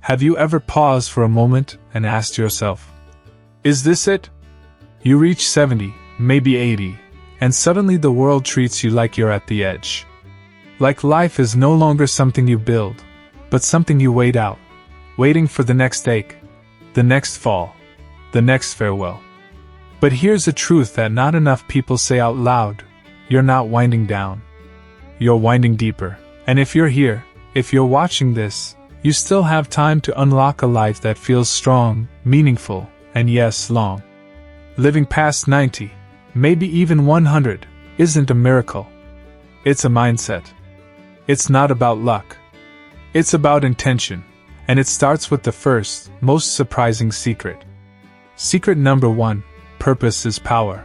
Have you ever paused for a moment and asked yourself, is this it? You reach 70, maybe 80, and suddenly the world treats you like you're at the edge. Like life is no longer something you build, but something you wait out, waiting for the next ache, the next fall, the next farewell. But here's a truth that not enough people say out loud: you're not winding down. You're winding deeper. And if you're here, if you're watching this, you still have time to unlock a life that feels strong, meaningful, and yes, long. Living past 90, maybe even 100, isn't a miracle. It's a mindset. It's not about luck. It's about intention, and it starts with the first, most surprising secret. Secret number 1, purpose is power.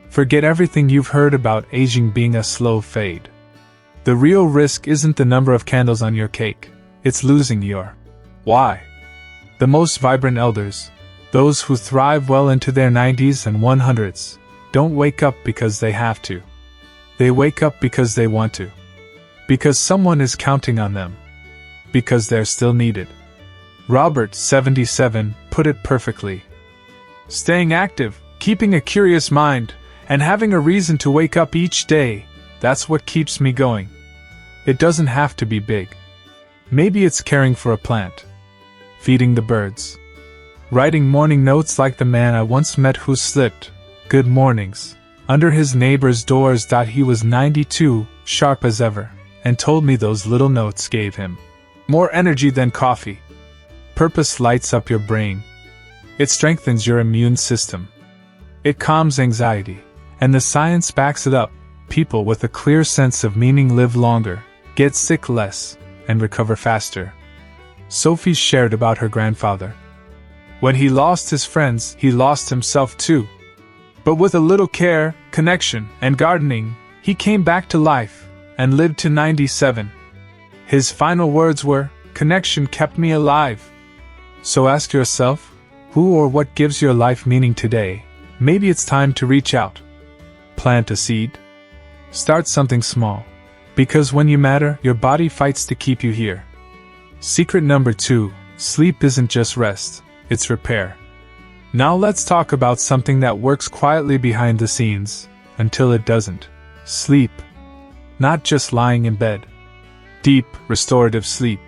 Forget everything you've heard about aging being a slow fade. The real risk isn't the number of candles on your cake, it's losing your why. The most vibrant elders, those who thrive well into their 90s and 100s, don't wake up because they have to. They wake up because they want to. Because someone is counting on them. Because they're still needed. Robert, 77, put it perfectly. Staying active, keeping a curious mind, and having a reason to wake up each day, that's what keeps me going. It doesn't have to be big. Maybe it's caring for a plant, feeding the birds, writing morning notes like the man I once met who slipped good mornings under his neighbor's doors. He was 92, sharp as ever, and told me those little notes gave him more energy than coffee. Purpose lights up your brain. It strengthens your immune system. It calms anxiety, and the science backs it up. People with a clear sense of meaning live longer, get sick less, and recover faster. Sophie shared about her grandfather. When he lost his friends, he lost himself too. But with a little care, connection, and gardening, he came back to life and lived to 97. His final words were, "Connection kept me alive." So ask yourself, who or what gives your life meaning today? Maybe it's time to reach out. Plant a seed. Start something small. Because when you matter, your body fights to keep you here. Secret number 2, sleep isn't just rest, it's repair. Now let's talk about something that works quietly behind the scenes, until it doesn't. Sleep. Not just lying in bed. Deep, restorative sleep.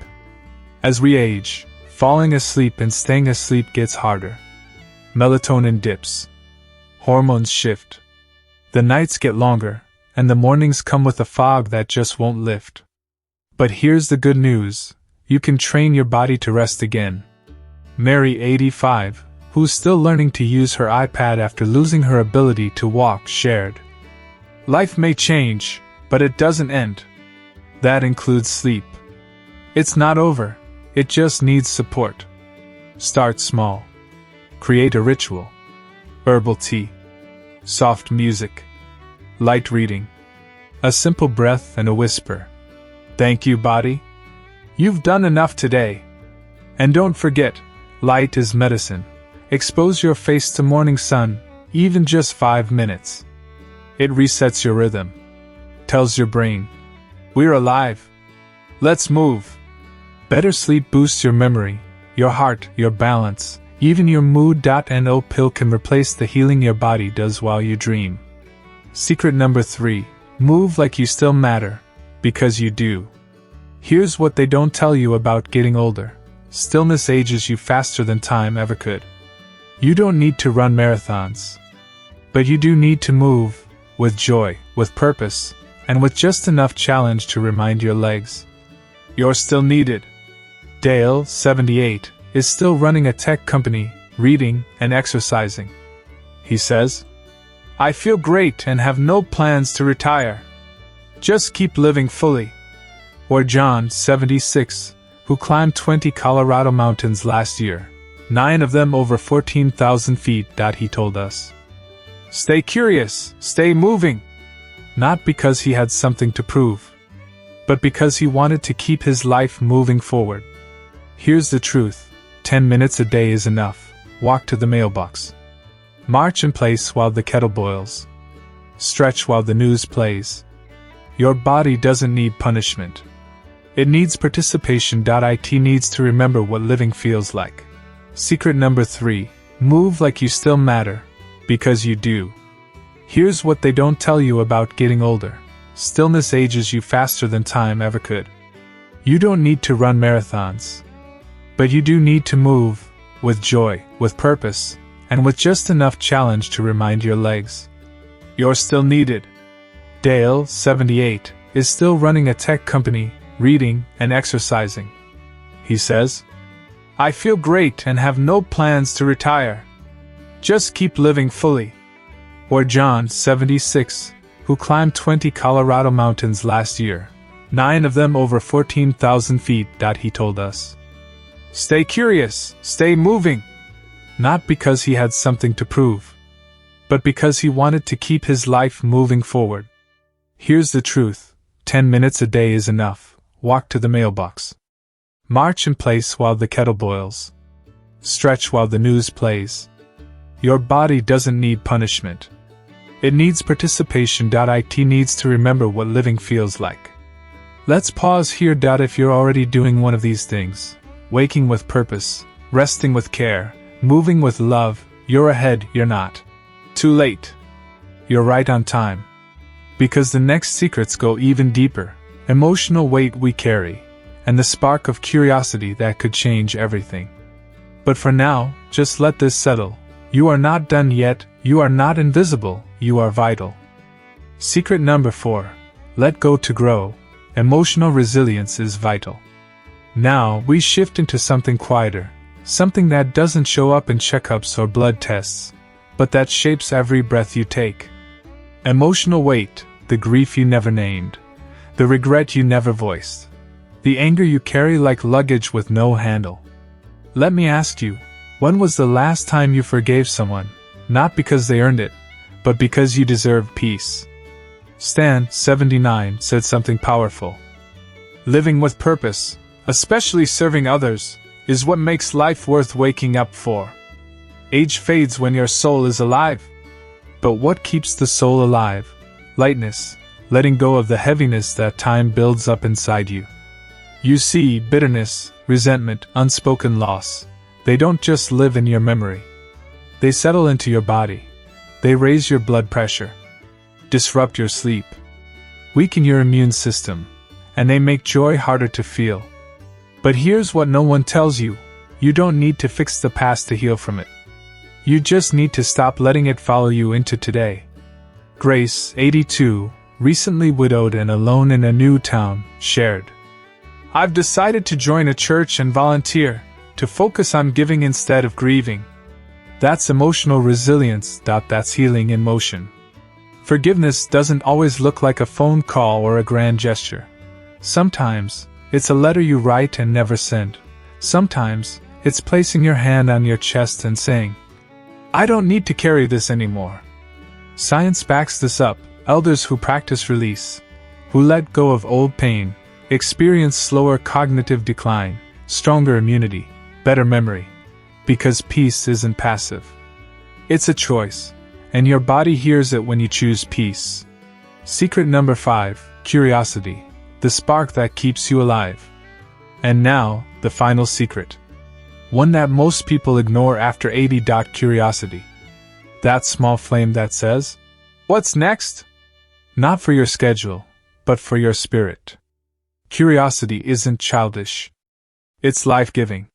As we age, falling asleep and staying asleep gets harder. Melatonin dips. Hormones shift. The nights get longer, and the mornings come with a fog that just won't lift. But here's the good news, you can train your body to rest again. Mary, 85, who's still learning to use her iPad after losing her ability to walk, shared. Life may change, but it doesn't end. That includes sleep. It's not over, it just needs support. Start small. Create a ritual. Herbal tea. Soft music. Light reading. A simple breath and a whisper. Thank you, body. You've done enough today. And don't forget, light is medicine. Expose your face to morning sun, even just 5 minutes. It resets your rhythm. Tells your brain, we're alive. Let's move. Better sleep boosts your memory, your heart, your balance, even your mood. No pill can replace the healing your body does while you dream. Secret number 3, move like you still matter, because you do. Here's what they don't tell you about getting older. Stillness ages you faster than time ever could. You don't need to run marathons. But you do need to move, with joy, with purpose, and with just enough challenge to remind your legs. You're still needed. Dale, 78, is still running a tech company, reading, and exercising. He says, I feel great and have no plans to retire. Just keep living fully. Or John, 76, who climbed 20 Colorado mountains last year, 9 of them over 14,000 feet. He told us, stay curious, stay moving. Not because he had something to prove, but because he wanted to keep his life moving forward. Here's the truth, 10 minutes a day is enough. Walk to the mailbox. March in place while the kettle boils. Stretch while the news plays. Your body doesn't need punishment. It needs participation. It needs to remember what living feels like. Secret number 3. Move like you still matter. Because you do. Here's what they don't tell you about getting older. Stillness ages you faster than time ever could. You don't need to run marathons. But you do need to move, with joy, with purpose, and with just enough challenge to remind your legs. You're still needed. Dale, 78, is still running a tech company, reading, and exercising. He says, "I feel great and have no plans to retire. Just keep living fully." Or John, 76, who climbed 20 Colorado mountains last year, 9 of them over 14,000 feet. He told us, "Stay curious, stay moving." Not because he had something to prove, but because he wanted to keep his life moving forward. Here's the truth: 10 minutes a day is enough. Walk to the mailbox. March in place while the kettle boils. Stretch while the news plays. Your body doesn't need punishment. It needs participation. It needs to remember what living feels like. Let's pause here. If you're already doing one of these things, waking with purpose, resting with care, moving with love, you're ahead. You're not too late. You're right on time. Because the next secrets go even deeper. Emotional weight we carry, and the spark of curiosity that could change everything. But for now, just let this settle. You are not done yet, you are not invisible, you are vital. Secret number 4. Let go to grow. Emotional resilience is vital. Now, we shift into something quieter, something that doesn't show up in checkups or blood tests, but that shapes every breath you take. Emotional weight, the grief you never named. The regret you never voiced. The anger you carry like luggage with no handle. Let me ask you, when was the last time you forgave someone, not because they earned it, but because you deserved peace? Stan, 79, said something powerful. Living with purpose, especially serving others, is what makes life worth waking up for. Age fades when your soul is alive. But what keeps the soul alive? Lightness. Letting go of the heaviness that time builds up inside you. You see, bitterness, resentment, unspoken loss, they don't just live in your memory. They settle into your body. They raise your blood pressure, disrupt your sleep, weaken your immune system, and they make joy harder to feel. But here's what no one tells you: you don't need to fix the past to heal from it. You just need to stop letting it follow you into today. Grace, 82, recently widowed and alone in a new town, shared, "I've decided to join a church and volunteer, to focus on giving instead of grieving." That's emotional resilience. That's healing in motion. Forgiveness doesn't always look like a phone call or a grand gesture. Sometimes, it's a letter you write and never send. Sometimes, it's placing your hand on your chest and saying, "I don't need to carry this anymore." Science backs this up. Elders who practice release, who let go of old pain, experience slower cognitive decline, stronger immunity, better memory. Because peace isn't passive. It's a choice, and your body hears it when you choose peace. Secret number 5, curiosity, the spark that keeps you alive. And now, the final secret. One that most people ignore after 80. Curiosity. That small flame that says, "What's next?" Not for your schedule, but for your spirit. Curiosity isn't childish. It's life-giving.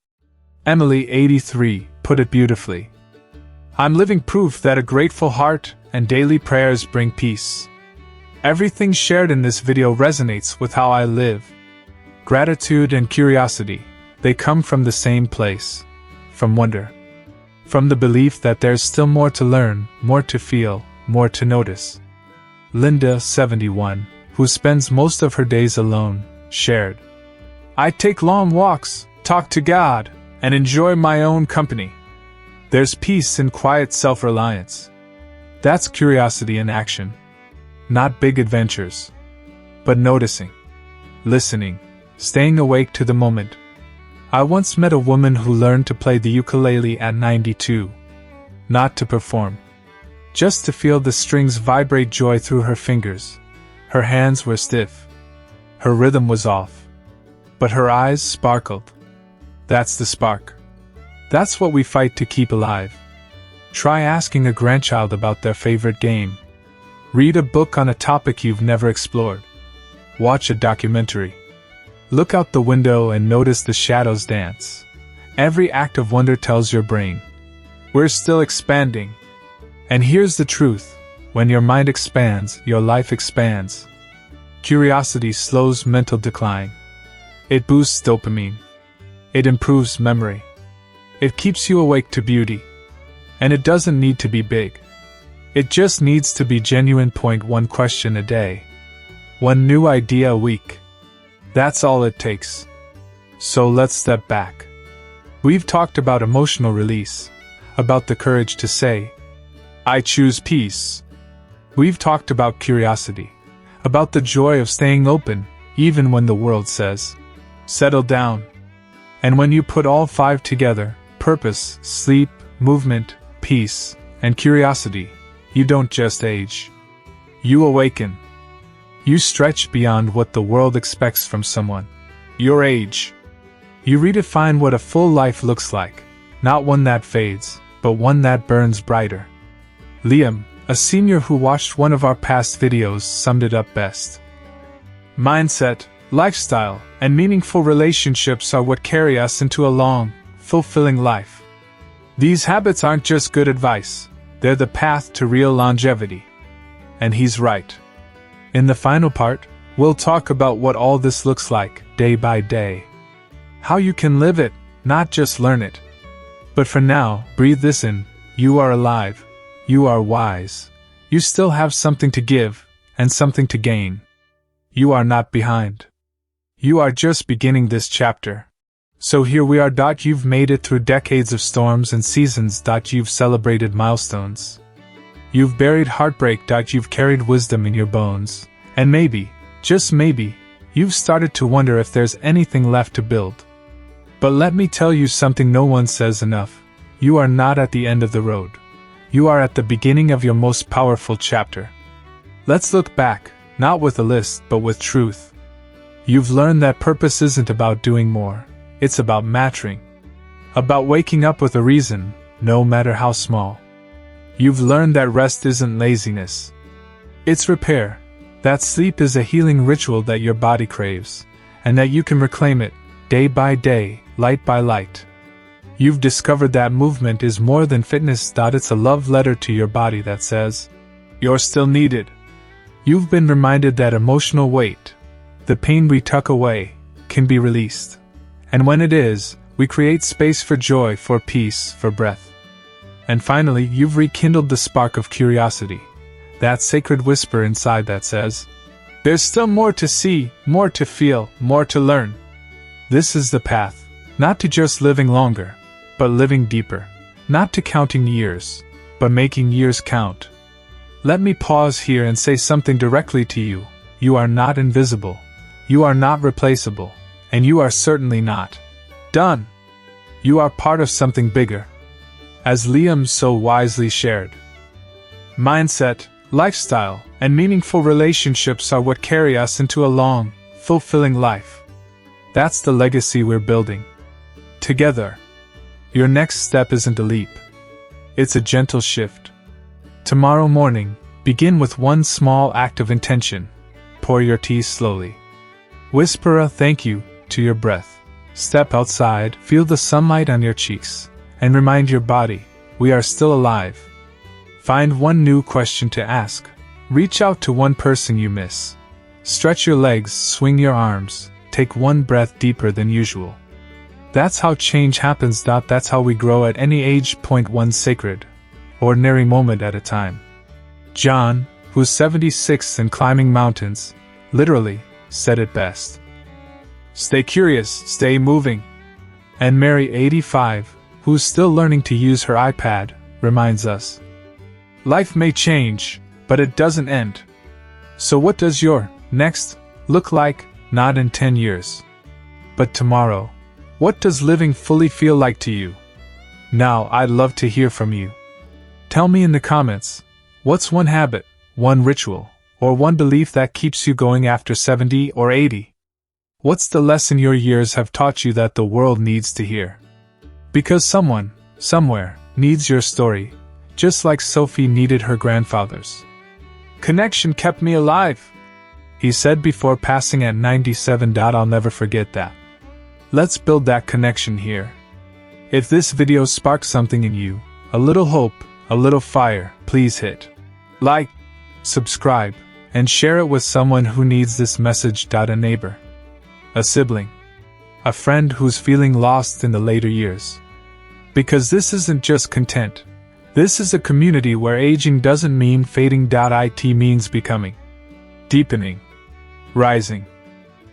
Emily, 83, put it beautifully. "I'm living proof that a grateful heart and daily prayers bring peace." Everything shared in this video resonates with how I live. Gratitude and curiosity, they come from the same place. From wonder. From the belief that there's still more to learn, more to feel, more to notice. Linda, 71, who spends most of her days alone, shared, "I take long walks, talk to God, and enjoy my own company. There's peace in quiet self-reliance." That's curiosity in action. Not big adventures, but noticing, listening, staying awake to the moment. I once met a woman who learned to play the ukulele at 92. Not to perform. Just to feel the strings vibrate joy through her fingers. Her hands were stiff. Her rhythm was off. but her eyes sparkled. That's the spark. That's what we fight to keep alive. Try asking a grandchild about their favorite game. Read a book on a topic you've never explored. Watch a documentary. Look out the window and notice the shadows dance. Every act of wonder tells your brain, we're still expanding. And here's the truth. When your mind expands, your life expands. Curiosity slows mental decline. It boosts dopamine. It improves memory. It keeps you awake to beauty. And it doesn't need to be big. It just needs to be genuine. One question a day. One new idea a week. That's all it takes. So let's step back. We've talked about emotional release, about the courage to say, I choose peace. We've talked about curiosity, about the joy of staying open, even when the world says, settle down. And when you put all five together, purpose, sleep, movement, peace, and curiosity, you don't just age. You awaken. You stretch beyond what the world expects from someone your age. You redefine what a full life looks like, not one that fades, but one that burns brighter. Liam, a senior who watched one of our past videos, summed it up best. Mindset, lifestyle, and meaningful relationships are what carry us into a long, fulfilling life. These habits aren't just good advice, they're the path to real longevity. And he's right. In the final part, we'll talk about what all this looks like, day by day. How you can live it, not just learn it. But for now, breathe this in. You are alive. You are wise. You still have something to give, and something to gain. You are not behind. You are just beginning this chapter. So here we are. You've made it through decades of storms and seasons. You've celebrated milestones. You've buried heartbreak. You've carried wisdom in your bones. And maybe, just maybe, you've started to wonder if there's anything left to build. But let me tell you something no one says enough. You are not at the end of the road. You are at the beginning of your most powerful chapter. Let's look back, not with a list, but with truth. You've learned that purpose isn't about doing more. It's about mattering. About waking up with a reason, no matter how small. You've learned that rest isn't laziness. It's repair. That sleep is a healing ritual that your body craves, and that you can reclaim it, day by day, light by light. You've discovered that movement is more than fitness. It's a love letter to your body that says, you're still needed. You've been reminded that emotional weight, the pain we tuck away, can be released. And when it is, we create space for joy, for peace, for breath. And finally, you've rekindled the spark of curiosity, that sacred whisper inside that says, there's still more to see, more to feel, more to learn. This is the path, not to just living longer, but living deeper, not to counting years, but making years count. Let me pause here and say something directly to you. You are not invisible. You are not replaceable. And you are certainly not done. You are part of something bigger. As Liam so wisely shared, mindset, lifestyle, and meaningful relationships are what carry us into a long, fulfilling life. That's the legacy we're building. Together. Your next step isn't a leap. It's a gentle shift. Tomorrow morning, begin with one small act of intention. Pour your tea slowly. Whisper a thank you to your breath. Step outside, feel the sunlight on your cheeks, and remind your body, we are still alive. Find one new question to ask. Reach out to one person you miss. Stretch your legs, swing your arms, take one breath deeper than usual. That's how change happens. That's how we grow at any age. One sacred, ordinary moment at a time. John, who's 76 and climbing mountains, literally, said it best. Stay curious, stay moving. And Mary, 85, who's still learning to use her iPad, reminds us. Life may change, but it doesn't end. So what does your next look like? Not in 10 years, but tomorrow. What does living fully feel like to you? Now, I'd love to hear from you. Tell me in the comments, what's one habit, one ritual, or one belief that keeps you going after 70 or 80? What's the lesson your years have taught you that the world needs to hear? Because someone, somewhere, needs your story, just like Sophie needed her grandfather's. Connection kept me alive, he said before passing at 97. I'll never forget that. Let's build that connection here. If this video sparks something in you, a little hope, a little fire, please hit like, subscribe, and share it with someone who needs this message. A neighbor, a sibling, a friend who's feeling lost in the later years. Because this isn't just content. This is a community where aging doesn't mean fading. It means becoming, deepening, rising.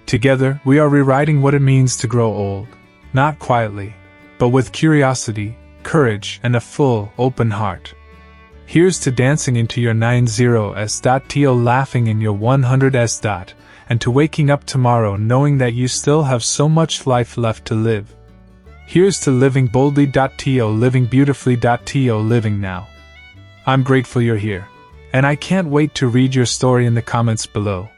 Together, we are rewriting what it means to grow old, not quietly, but with curiosity, courage, and a full, open heart. Here's to dancing into your 90s. To laughing in your 100s. And to waking up tomorrow knowing that you still have so much life left to live. Here's to living boldly. To living beautifully. To living now. I'm grateful you're here, and I can't wait to read your story in the comments below.